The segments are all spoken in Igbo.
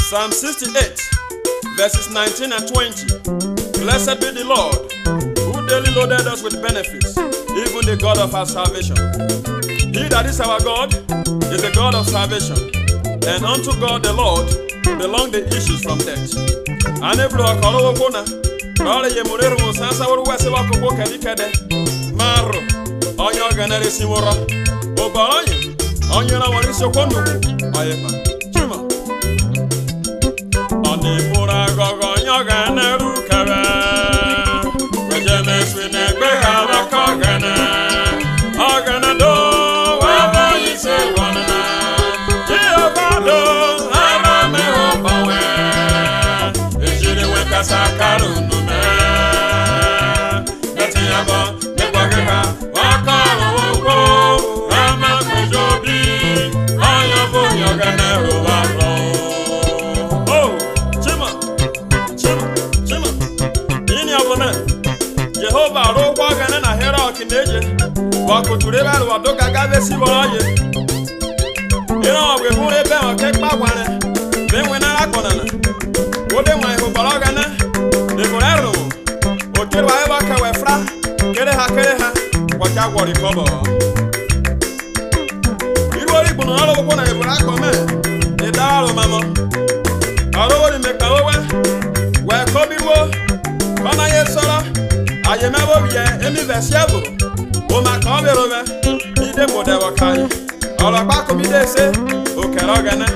Psalm 68, verses 19 and 20. Blessed be the Lord, who daily loaded us with benefits, even the God of our salvation. He that is our God is the God of salvation, and unto God the Lord belong the issues from death. Jehovah rogo gana na hera kineje wakutureba ro doga gave siboye ina we hure be o ke pagwane be wena akonana ode mai ho balagana de corero o ke wa eba ka we fra kere ha kwa jagwori kobo irori bunu alo ko na e bra ko me e dalo mama alo wori me ka we ko biwo bana yesora aye mebo biye emi vesiabo o ma ka obero be ide mo de wakai olo pa ko mi de se o kero gana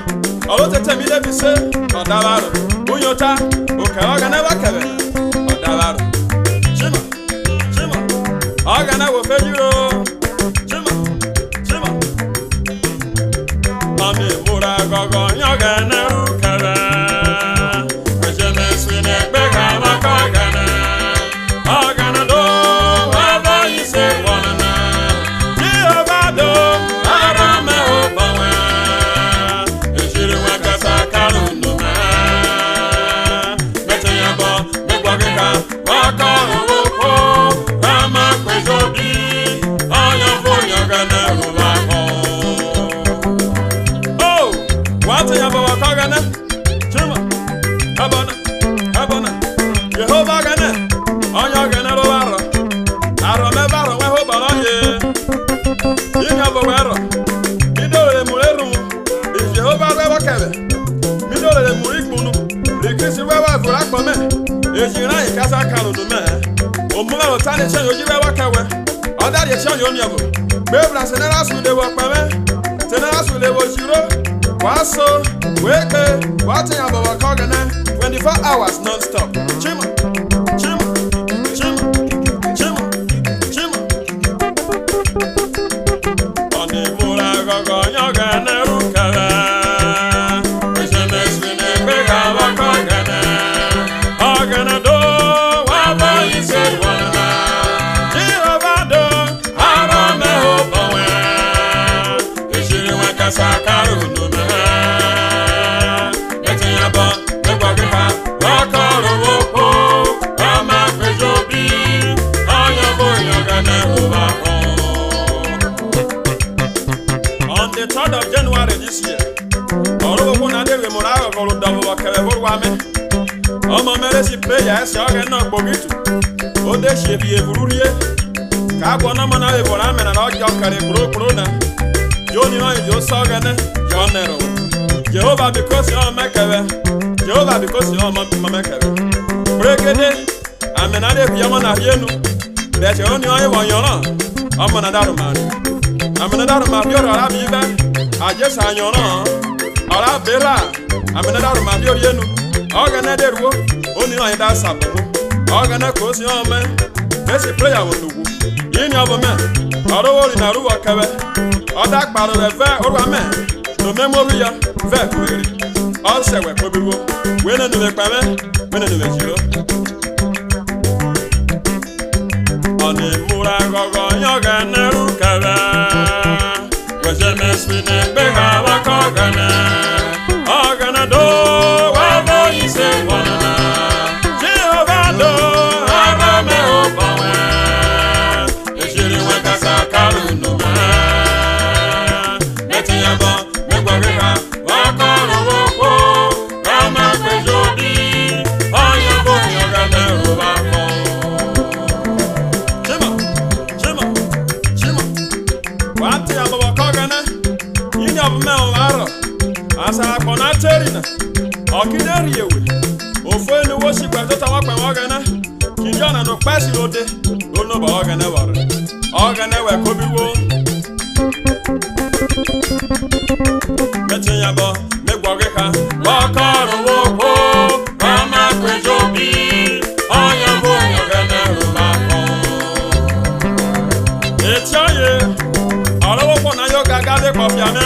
olo tete mi de bi se o dalaro unyota o kero gana ba kebe o dalaro chima o gana wo fejuro chima mami mura gogo nyogana ukara ajeme swine be ka ma ka gana Jehovah gana, onyo gana ro baro. Aro me baro we ho baro ye. Yinya bo wero. Midole muleru. Bi Jehovah we wakebe. Midole murikunu. Likisi we wa vura kome. Ejira ikasa kanu do me. Omula otane chen oji we wakawe. Oda de chen yo niabo. Bebra senera su de wakame. Senera su de wo jiro. Waso, weke, watching about our cogana 24 hours non-stop. Chima. On the Mura Gogo, Yogana Rukara. It's a mess with a big our cogana. Ogana do, whatever you say, one. Girovado, I don't know where. It's you like a sakaru. On the 3rd of January this year, Orobo de Remora for double Wame. Omo Mercy player, Sagan of Bogitu. Ode Shebi Evurie. Cabona Mana Evoram and our Jokare Brona. Johnny, your Sagan, John Nero. Jehovah because you're Makawe. Jehovah because you're Makawe. Break it. I'm another Yamana Yenu. That's only one yona. I'm another man. I'm another man. You're a biba. I just I yona. Ala bela. I'm another man. You're yenu. Organizer work. Only I dance up. Organizer goes your man. There's a player will do. In your man. Other in a rua cabe. Or that part of the fair or a man. No memoria. Very. Also, we're probably when I do the payment. When I do the zero. On the Mura Gogo, Yogana Rukara. Was a mess with a big our cogana. Ogana do, whatever you say, one. Jehovah do, I me open. If you want us a carun, no man. Letting you go, make what we have. Walk on the walk, asa akona terina okideri ewe ofo ni wo shikwa tota wa kwa ogana kijana no pasi lode lo no ba ogana ware ogana we kobiwo metin yabo megwogeka wakaro wo ko kama kwejobi oya bo ogana ruma ko etiaye alowo ko na yo gaga de ko fiana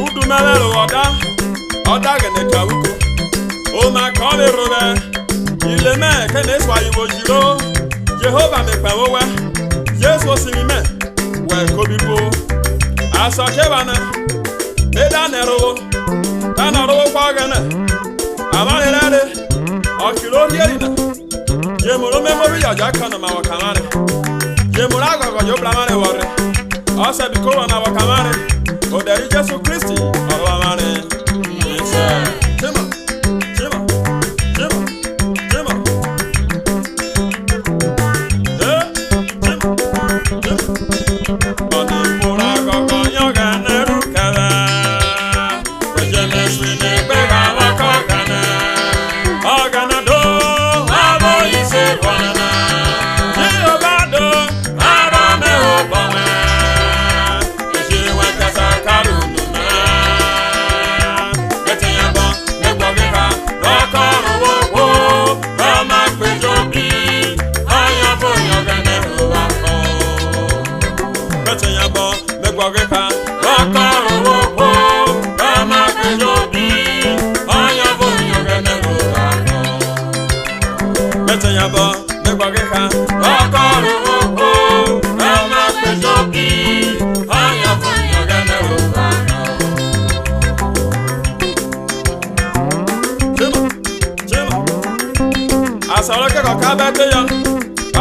udu melelo oda gene kawuko o ma kole robe ile me kene swa yiwo jiro Jehovah me pa wowe Yesu simi me we kobibo asake bana eda nero ana ro kwa gana amane lade o kilo hierina je moro me mo bi ya kana ma wakamare je moro Aghogho jo blamare wore asa bi ko na wakamare o dari Jesu Kristi o amare Tema Asaraka ka kabete ya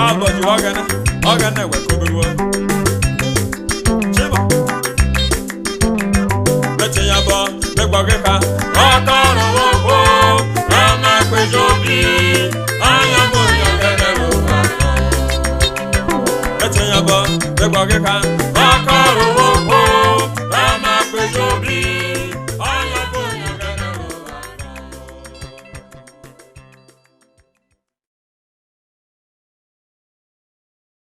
aboji ogana we kobiwo Chiba Mete ya bo megbogeka akaro wo ama kwejobi aya bo ogana ro Mete ya bo megbogeka akaro